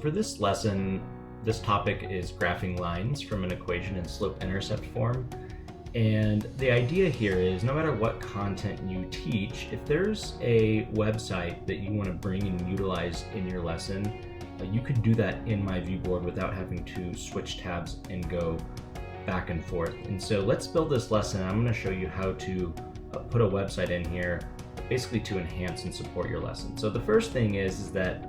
for this lesson, this topic is graphing lines from an equation in slope-intercept form. And the idea here is no matter what content you teach, if there's a website that you want to bring and utilize in your lesson, you could do that in my viewboard without having to switch tabs and go back and forth. And so let's build this lesson. I'm going to show you how to put a website in here basically to enhance and support your lesson. So the first thing is that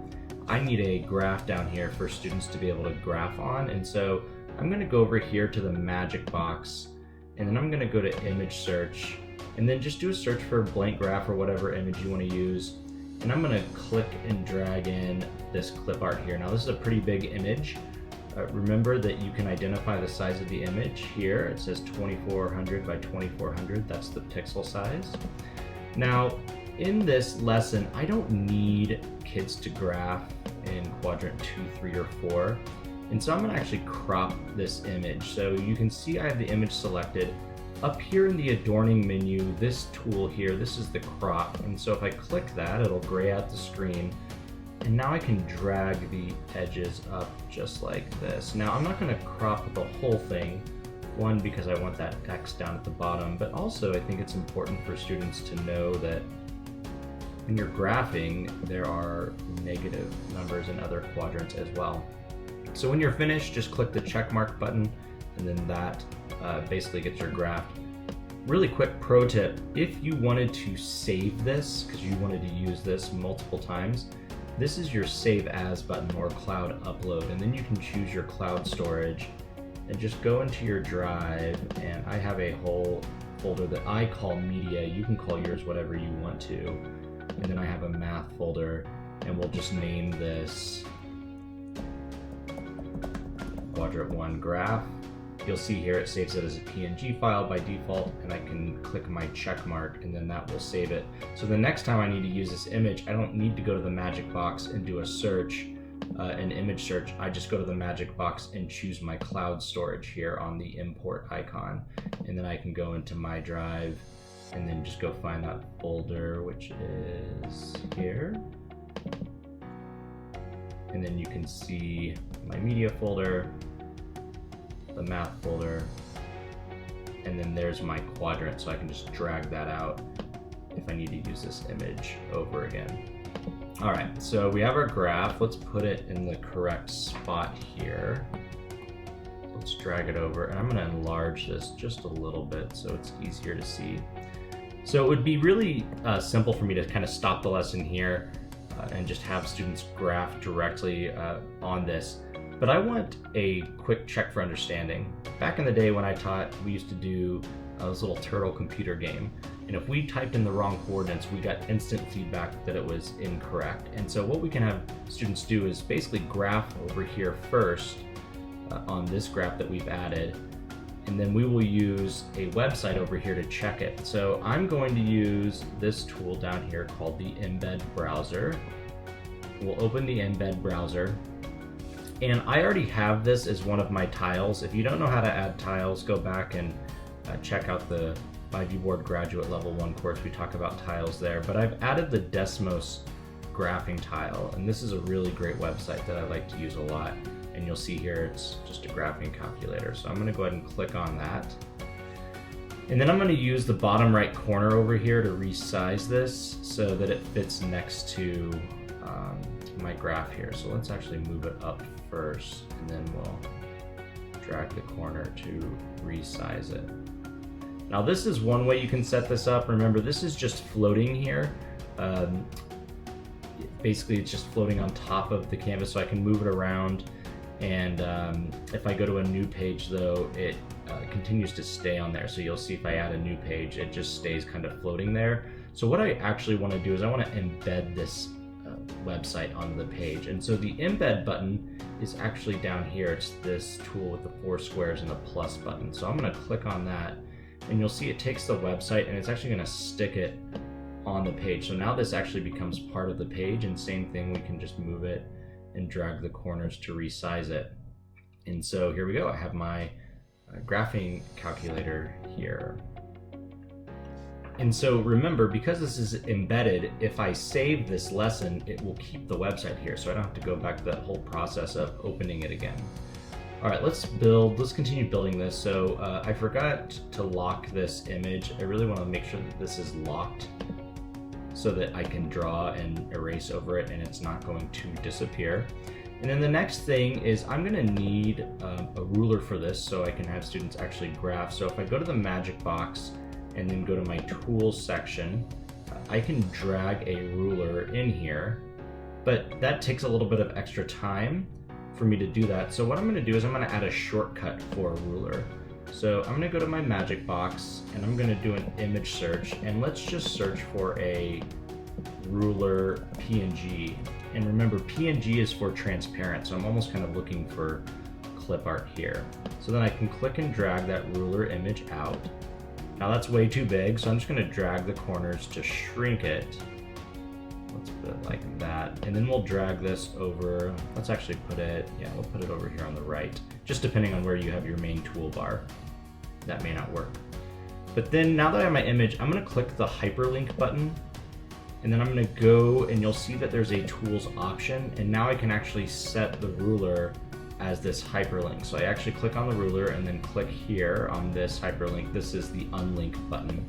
I need a graph down here for students to be able to graph on. And so I'm going to go over here to the magic box, and then I'm going to go to image search, and then just do a search for blank graph or whatever image you want to use. And I'm going to click and drag in this clip art here. Now this is a pretty big image. Remember that you can identify the size of the image here. It says 2400 by 2400. That's the pixel size. Now in this lesson, I don't need kids to graph in quadrant 2, 3, or 4. And so I'm going to actually crop this image. So you can see I have the image selected. Up here in the adorning menu, this tool here, this is the crop. And so if I click that, it'll gray out the screen. And now I can drag the edges up just like this. Now I'm not going to crop the whole thing. One, because I want that X down at the bottom, but also I think it's important for students to know that when you're graphing, there are negative numbers in other quadrants as well. So when you're finished, just click the check mark button, and then that basically gets your graph. Really quick pro tip, if you wanted to save this, because you wanted to use this multiple times, this is your save as button or cloud upload, and then you can choose your cloud storage and just go into your drive, and I have a whole folder that I call media. You can call yours whatever you want to. And then I have a math folder, and we'll just name this quadrant 1 graph. You'll see here it saves it as a PNG file by default, and I can click my check mark, and then that will save it. So the next time I need to use this image, I don't need to go to the magic box and do a search, an image search. I just go to the magic box and choose my cloud storage here on the import icon, and then I can go into my drive and then just go find that folder, which is here. And then you can see my media folder, the math folder, and then there's my quadrant, so I can just drag that out if I need to use this image over again. All right, so we have our graph. Let's put it in the correct spot here. Let's drag it over, and I'm going to enlarge this just a little bit so it's easier to see. So it would be really simple for me to kind of stop the lesson here and just have students graph directly on this. But I want a quick check for understanding. Back in the day when I taught, we used to do this little turtle computer game. And if we typed in the wrong coordinates, we got instant feedback that it was incorrect. And so what we can have students do is basically graph over here first on this graph that we've added. And then we will use a website over here to check it. So I'm going to use this tool down here called the Embed browser. We'll open the Embed browser. And I already have this as one of my tiles. If you don't know how to add tiles, go back and check out the My Viewboard Graduate Level 1 course. We talk about tiles there. But I've added the Desmos graphing tile, and this is a really great website that I like to use a lot. And you'll see here it's just a graphing calculator. So I'm going to go ahead and click on that. And then I'm going to use the bottom right corner over here to resize this so that it fits next to my graph here. So let's actually move it up first, and then we'll drag the corner to resize it. Now this is one way you can set this up. Remember, this is just floating here. Basically it's just floating on top of the canvas, so I can move it around. And if I go to a new page though, it continues to stay on there. So you'll see if I add a new page, it just stays kind of floating there. So what I actually want to do is I want to embed this website onto the page. And so the embed button is actually down here. It's this tool with the 4 squares and the plus button. So I'm going to click on that, and you'll see it takes the website and it's actually going to stick it on the page. So now this actually becomes part of the page, and same thing, we can just move it and drag the corners to resize it. And so here we go. I have my graphing calculator here. And so remember, because this is embedded, if I save this lesson, it will keep the website here, so I don't have to go back to that whole process of opening it again. All right, let's continue building this. So I forgot to lock this image. I really want to make sure that this is locked so that I can draw and erase over it and it's not going to disappear. And then the next thing is I'm gonna need a ruler for this so I can have students actually graph. So if I go to the magic box and then go to my tools section, I can drag a ruler in here, but that takes a little bit of extra time for me to do that. So what I'm gonna do is I'm gonna add a shortcut for a ruler. So I'm gonna go to my magic box and I'm gonna do an image search, and let's just search for a ruler PNG. And remember, PNG is for transparent, so I'm almost kind of looking for clip art here. So then I can click and drag that ruler image out. Now that's way too big, so I'm just gonna drag the corners to shrink it. Let's put it like that. And then we'll drag this over. Let's actually put it, yeah, we'll put it over here on the right, just depending on where you have your main toolbar. That may not work. But then now that I have my image, I'm gonna click the hyperlink button, and then I'm gonna go and you'll see that there's a tools option, and now I can actually set the ruler as this hyperlink. So I actually click on the ruler and then click here on this hyperlink. This is the unlink button.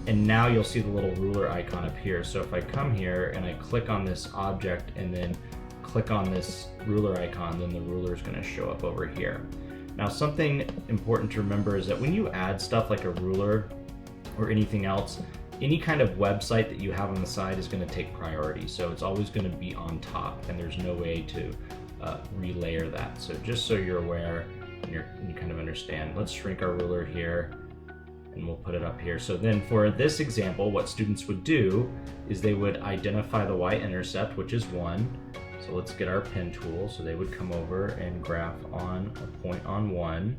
And now you'll see the little ruler icon appear. So if I come here and I click on this object and then click on this ruler icon, then the ruler is gonna show up over here. Now something important to remember is that when you add stuff like a ruler or anything else, any kind of website that you have on the side is going to take priority. So it's always going to be on top, and there's no way to relayer that. So just so you're aware and you kind of understand, let's shrink our ruler here and we'll put it up here. So then for this example, what students would do is they would identify the y-intercept, which is 1. So let's get our pen tool. So they would come over and graph on a point on 1.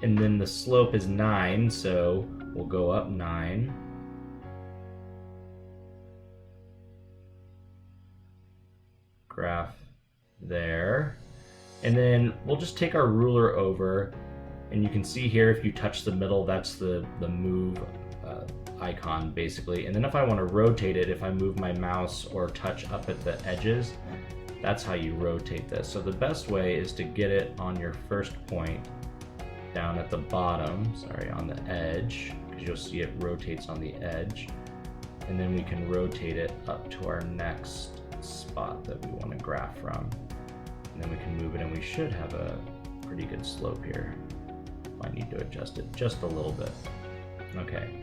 And then the slope is 9, so we'll go up 9. Graph there. And then we'll just take our ruler over, and you can see here if you touch the middle, that's the move icon basically. And then if I want to rotate it, if I move my mouse or touch up at the edges, that's how you rotate this. So the best way is to get it on your first point down at the bottom, sorry, on the edge, because you'll see it rotates on the edge, and then we can rotate it up to our next spot that we want to graph from, and then we can move it, and we should have a pretty good slope here. Might need to adjust it just a little bit. Okay.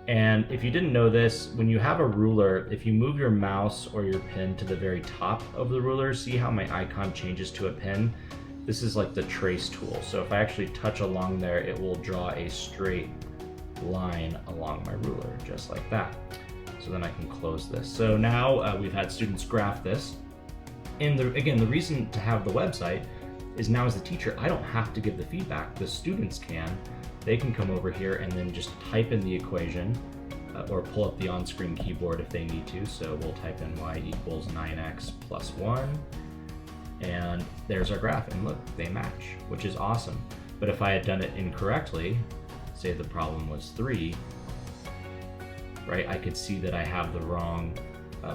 And if you didn't know this, when you have a ruler, if you move your mouse or your pen to the very top of the ruler, see how my icon changes to a pen? This is like the trace tool. So if I actually touch along there, it will draw a straight line along my ruler, just like that. So then I can close this. So now we've had students graph this. And again, the reason to have the website is now as the teacher, I don't have to give the feedback. The students can. They can come over here and then just type in the equation or pull up the on-screen keyboard if they need to. So we'll type in y equals 9x plus 1. And there's our graph, and look, they match, which is awesome. But if I had done it incorrectly, say the problem was 3, right, I could see that I have the wrong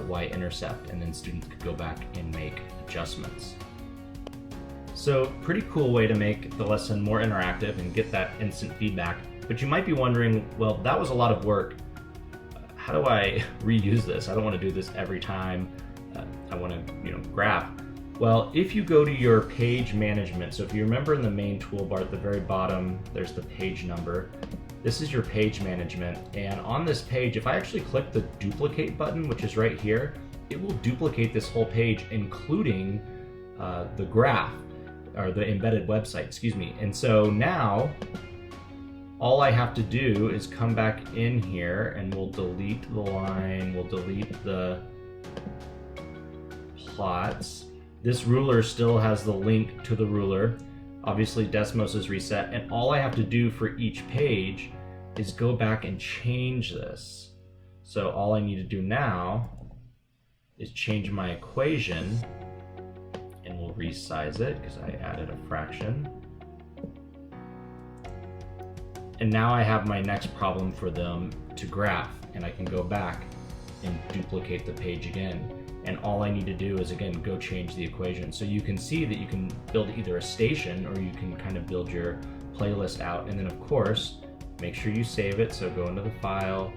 y-intercept, and then students could go back and make adjustments. So pretty cool way to make the lesson more interactive and get that instant feedback. But you might be wondering, well, that was a lot of work. How do I reuse this? I don't want to do this every time I want to, graph. Well, if you go to your page management, so if you remember in the main toolbar at the very bottom, there's the page number. This is your page management, and on this page, if I actually click the duplicate button, which is right here, it will duplicate this whole page, including the graph, or the embedded website, excuse me. And so now, all I have to do is come back in here, and we'll delete the line, we'll delete the plots. This ruler still has the link to the ruler. Obviously Desmos is reset, and all I have to do for each page is go back and change this. So all I need to do now is change my equation, and we'll resize it because I added a fraction. And now I have my next problem for them to graph, and I can go back and duplicate the page again. And all I need to do is, again, go change the equation. So you can see that you can build either a station or you can kind of build your playlist out. And then of course, make sure you save it. So go into the file,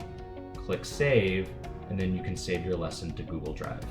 click save, and then you can save your lesson to Google Drive.